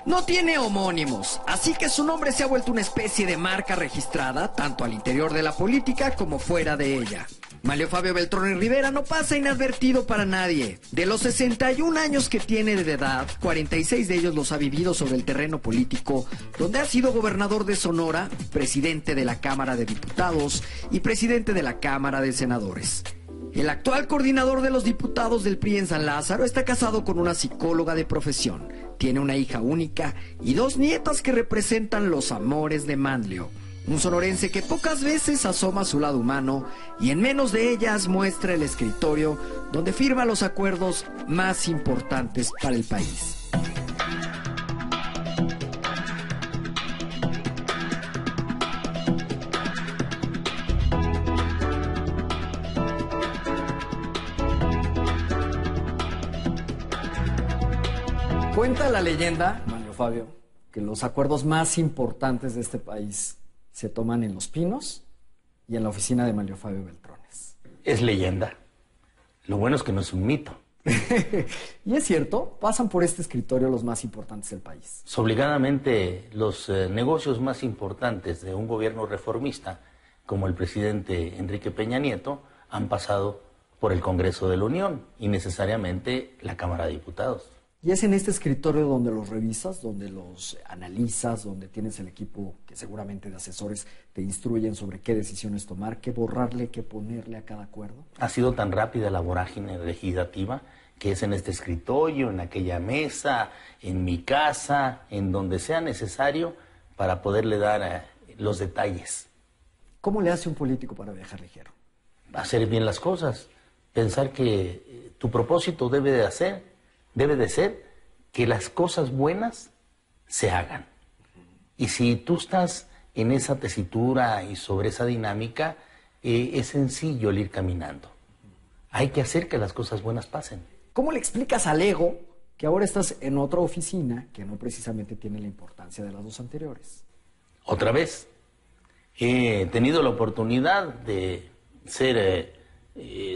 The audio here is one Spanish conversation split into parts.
No tiene homónimos, así que su nombre se ha vuelto una especie de marca registrada, tanto al interior de la política como fuera de ella. Manlio Fabio Beltrones Rivera no pasa inadvertido para nadie. De los 61 años que tiene de edad, 46 de ellos los ha vivido sobre el terreno político, donde ha sido gobernador de Sonora, presidente de la Cámara de Diputados y presidente de la Cámara de Senadores. El actual coordinador de los diputados del PRI en San Lázaro está casado con una psicóloga de profesión. Tiene una hija única y 2 nietas que representan los amores de Manlio. Un sonorense que pocas veces asoma su lado humano y en menos de ellas muestra el escritorio donde firma los acuerdos más importantes para el país. Cuenta la leyenda, Manlio Fabio, que los acuerdos más importantes de este país se toman en Los Pinos y en la oficina de Manlio Fabio Beltrones. Es leyenda. Lo bueno es que no es un mito. Y es cierto, pasan por este escritorio los más importantes del país. Obligadamente, los negocios más importantes de un gobierno reformista, como el presidente Enrique Peña Nieto, han pasado por el Congreso de la Unión y necesariamente la Cámara de Diputados. Y es en este escritorio donde los revisas, donde los analizas, donde tienes el equipo que seguramente de asesores te instruyen sobre qué decisiones tomar, qué borrarle, qué ponerle a cada acuerdo. Ha sido tan rápida la vorágine legislativa que es en este escritorio, en aquella mesa, en mi casa, en donde sea necesario para poderle dar los detalles. ¿Cómo le hace un político para viajar ligero? Hacer bien las cosas, pensar que tu propósito debe de ser que las cosas buenas se hagan. Y si tú estás en esa tesitura y sobre esa dinámica, es sencillo el ir caminando. Hay que hacer que las cosas buenas pasen. ¿Cómo le explicas al ego que ahora estás en otra oficina que no precisamente tiene la importancia de las 2 anteriores? Otra vez, he tenido la oportunidad de ser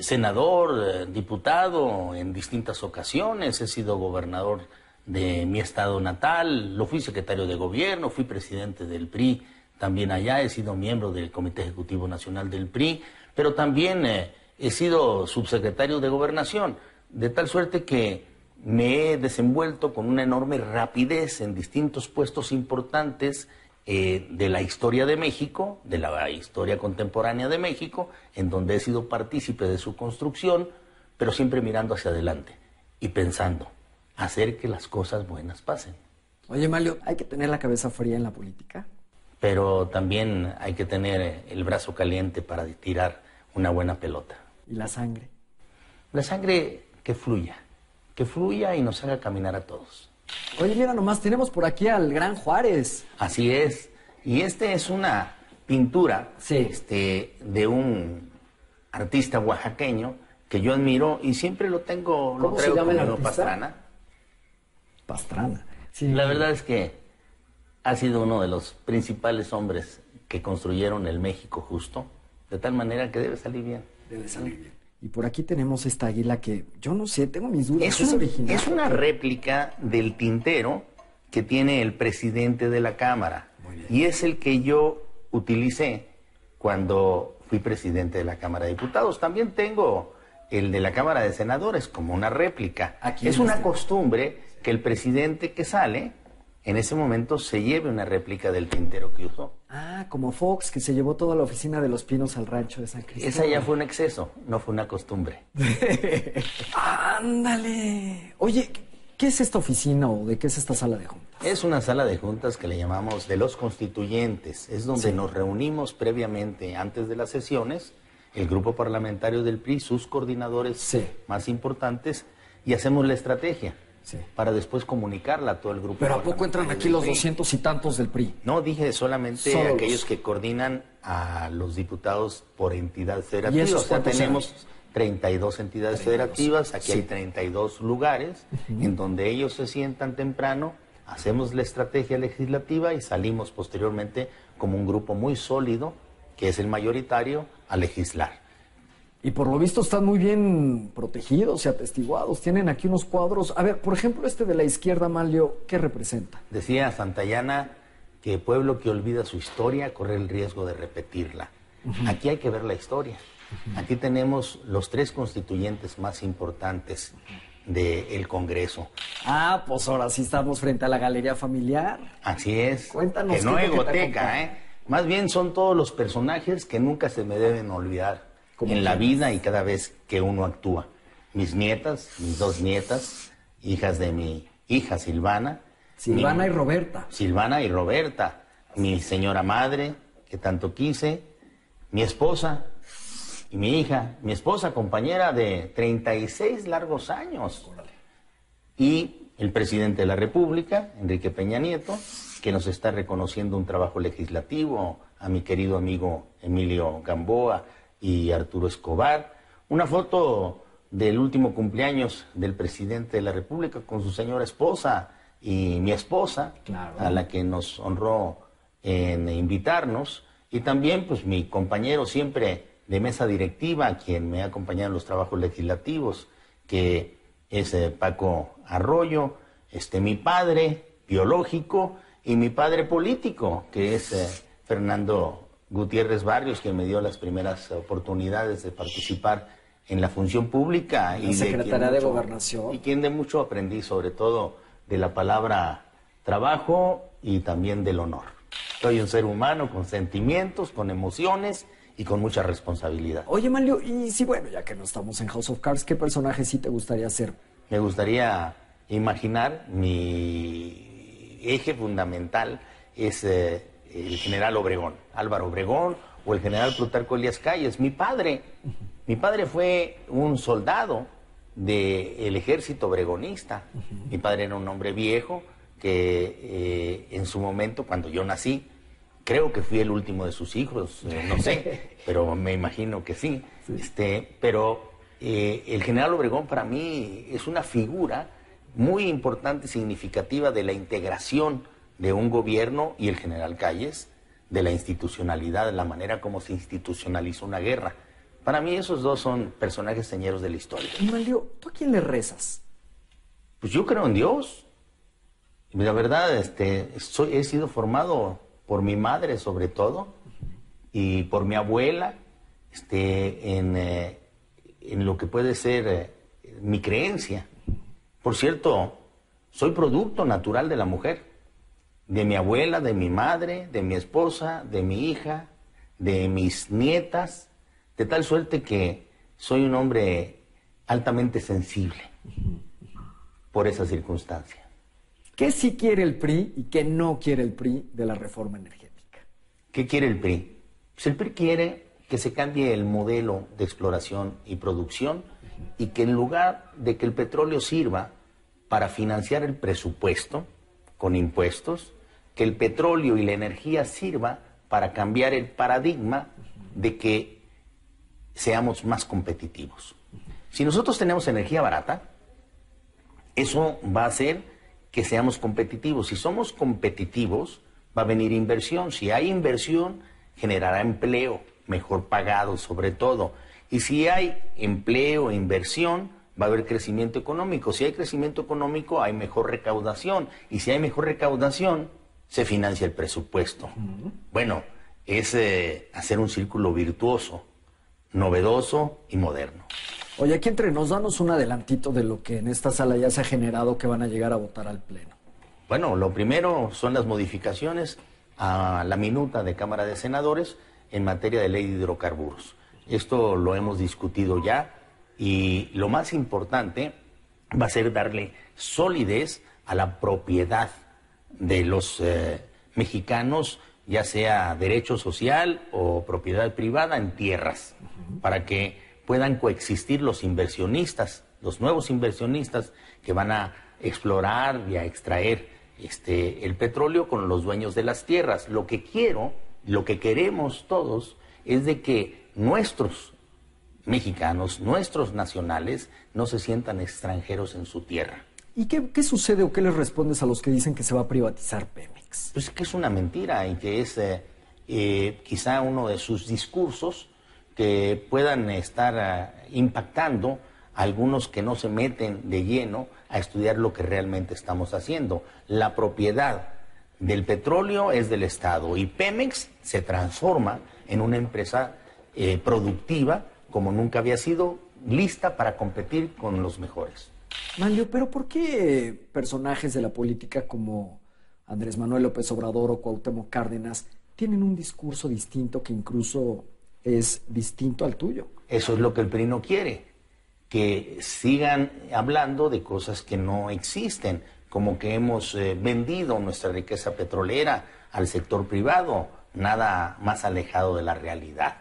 senador, diputado en distintas ocasiones, he sido gobernador de mi estado natal, lo fui secretario de gobierno, fui presidente del PRI también allá, he sido miembro del Comité Ejecutivo Nacional del PRI, pero también he sido subsecretario de Gobernación, de tal suerte que me he desenvuelto con una enorme rapidez en distintos puestos importantes de la historia de México, de la historia contemporánea de México, en donde he sido partícipe de su construcción, pero siempre mirando hacia adelante y pensando, hacer que las cosas buenas pasen. Oye, Manlio, ¿hay que tener la cabeza fría en la política? Pero también hay que tener el brazo caliente para tirar una buena pelota. ¿Y la sangre? La sangre que fluya y nos haga caminar a todos. Oye, mira nomás, tenemos por aquí al gran Juárez. Así es. Y este es una pintura sí. De un artista oaxaqueño que yo admiro y siempre lo tengo, lo traigo conmigo, Pastrana. Pastrana. Sí. La verdad es que ha sido uno de los principales hombres que construyeron el México justo, de tal manera que debe salir bien. Debe salir bien. Y por aquí tenemos esta águila que, yo no sé, tengo mis dudas. ¿Es original? Es una réplica del tintero que tiene el presidente de la Cámara. Muy bien. Y es el que yo utilicé cuando fui presidente de la Cámara de Diputados. También tengo el de la Cámara de Senadores como una réplica. Es una costumbre que el presidente que sale, en ese momento se lleve una réplica del tintero que usó. Ah, como Fox, que se llevó toda la oficina de Los Pinos al rancho de San Cristóbal. Esa ya fue un exceso, no fue una costumbre. ¡Ándale! Oye, ¿qué es esta oficina o de qué es esta sala de juntas? Es una sala de juntas que le llamamos de los constituyentes. Es donde nos reunimos previamente, antes de las sesiones, el grupo parlamentario del PRI, sus coordinadores más importantes, y hacemos la estrategia. Para después comunicarla a todo el grupo. ¿Pero a poco entran aquí los 200 y tantos del PRI? No, dije solamente aquellos que coordinan a los diputados por entidad federativa. O sea, tenemos 32 entidades federativas, aquí hay 32 lugares en donde ellos se sientan temprano, hacemos la estrategia legislativa y salimos posteriormente como un grupo muy sólido, que es el mayoritario, a legislar. Y por lo visto están muy bien protegidos y atestiguados. Tienen aquí unos cuadros. A ver, por ejemplo, este de la izquierda, Manlio, ¿qué representa? Decía Santayana que pueblo que olvida su historia corre el riesgo de repetirla. Aquí hay que ver la historia. Aquí tenemos los 3 constituyentes más importantes del Congreso. Ah, pues ahora sí estamos frente a la galería familiar. Así es. Cuéntanos. Que no qué es lo que te egoteca, acompaña. Más bien son todos los personajes que nunca se me deben olvidar en la vida y cada vez que uno actúa. Mis nietas, mis 2 nietas, hijas de mi hija Silvana. Silvana y Roberta. Silvana y Roberta, mi señora madre, que tanto quise, mi esposa y mi hija, mi esposa compañera de 36 largos años, y el presidente de la República, Enrique Peña Nieto, que nos está reconociendo un trabajo legislativo, a mi querido amigo Emilio Gamboa y Arturo Escobar, una foto del último cumpleaños del presidente de la República con su señora esposa y mi esposa, Claro. a la que nos honró en invitarnos, y también pues mi compañero siempre de mesa directiva, quien me ha acompañado en los trabajos legislativos, que es Paco Arroyo, mi padre biológico y mi padre político, que es Fernando Gutiérrez Barrios, que me dio las primeras oportunidades de participar en la función pública. La Secretaría de Gobernación. Y quien de mucho aprendí, sobre todo de la palabra trabajo y también del honor. Soy un ser humano con sentimientos, con emociones y con mucha responsabilidad. Oye, Manlio, y sí, bueno, ya que no estamos en House of Cards, ¿qué personaje sí te gustaría ser? Me gustaría imaginar, mi eje fundamental es el general Obregón, Álvaro Obregón, o el general Plutarco Elías Calles, mi padre. Mi padre fue un soldado del ejército obregonista. Mi padre era un hombre viejo que en su momento, cuando yo nací, creo que fui el último de sus hijos, no sé, pero me imagino que sí. Pero el general Obregón para mí es una figura muy importante y significativa de la integración de un gobierno, y el general Calles, de la institucionalidad, de la manera como se institucionalizó una guerra. Para mí esos dos son personajes señeros de la historia. Y Manlio, ¿tú a quién le rezas? Pues yo creo en Dios. La verdad, he sido formado por mi madre sobre todo, y por mi abuela, en lo que puede ser mi creencia. Por cierto, soy producto natural de la mujer, de mi abuela, de mi madre, de mi esposa, de mi hija, de mis nietas, de tal suerte que soy un hombre altamente sensible por esa circunstancia. ¿Qué sí quiere el PRI y qué no quiere el PRI de la reforma energética? ¿Qué quiere el PRI? Pues el PRI quiere que se cambie el modelo de exploración y producción, y que en lugar de que el petróleo sirva para financiar el presupuesto con impuestos, que el petróleo y la energía sirva para cambiar el paradigma de que seamos más competitivos. Si nosotros tenemos energía barata, eso va a hacer que seamos competitivos. Si somos competitivos, va a venir inversión. Si hay inversión, generará empleo, mejor pagado sobre todo. Y si hay empleo e inversión, va a haber crecimiento económico. Si hay crecimiento económico, hay mejor recaudación. Y si hay mejor recaudación, se financia el presupuesto. Bueno, es hacer un círculo virtuoso, novedoso y moderno. Oye, aquí entre nos, danos un adelantito de lo que en esta sala ya se ha generado, que van a llegar a votar al Pleno. Bueno, lo primero son las modificaciones a la minuta de Cámara de Senadores en materia de ley de hidrocarburos. Esto lo hemos discutido ya, y lo más importante va a ser darle solidez a la propiedad de los mexicanos, ya sea derecho social o propiedad privada en tierras, para que puedan coexistir los inversionistas, los nuevos inversionistas que van a explorar y a extraer el petróleo, con los dueños de las tierras. Lo que queremos todos es de que nuestros mexicanos, nuestros nacionales, no se sientan extranjeros en su tierra. ¿Y qué sucede o qué les respondes a los que dicen que se va a privatizar Pemex? Pues que es una mentira, y que es quizá uno de sus discursos que puedan estar impactando a algunos que no se meten de lleno a estudiar lo que realmente estamos haciendo. La propiedad del petróleo es del Estado y Pemex se transforma en una empresa productiva como nunca había sido, lista para competir con los mejores. Manlio, pero ¿por qué personajes de la política como Andrés Manuel López Obrador o Cuauhtémoc Cárdenas tienen un discurso distinto que incluso es distinto al tuyo? Eso es lo que el PRI no quiere, que sigan hablando de cosas que no existen, como que hemos vendido nuestra riqueza petrolera al sector privado, nada más alejado de la realidad.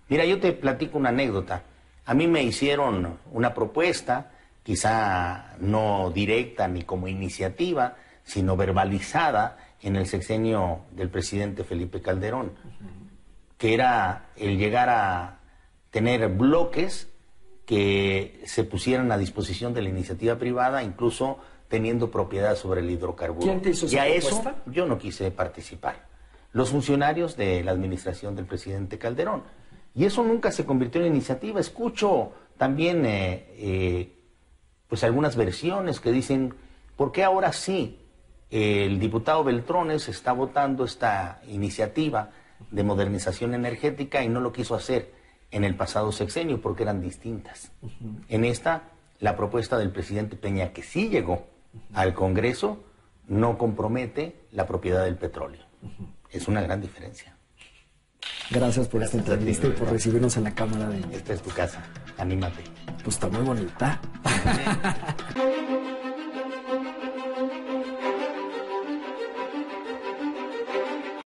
Mira, yo te platico una anécdota. A mí me hicieron una propuesta, quizá no directa ni como iniciativa, sino verbalizada en el sexenio del presidente Felipe Calderón, que era el llegar a tener bloques que se pusieran a disposición de la iniciativa privada, incluso teniendo propiedad sobre el hidrocarburo. ¿Quién te hizo esa propuesta? Eso yo no quise participar. Los funcionarios de la administración del presidente Calderón. Y eso nunca se convirtió en iniciativa. Escucho también pues algunas versiones que dicen, ¿por qué ahora sí el diputado Beltrones está votando esta iniciativa de modernización energética y no lo quiso hacer en el pasado sexenio porque eran distintas? En esta, la propuesta del presidente Peña, que sí llegó al Congreso, no compromete la propiedad del petróleo. Es una gran diferencia. Gracias por esta entrevista y por recibirnos en la cámara de... Esta es tu casa, anímate. Pues está muy bonita.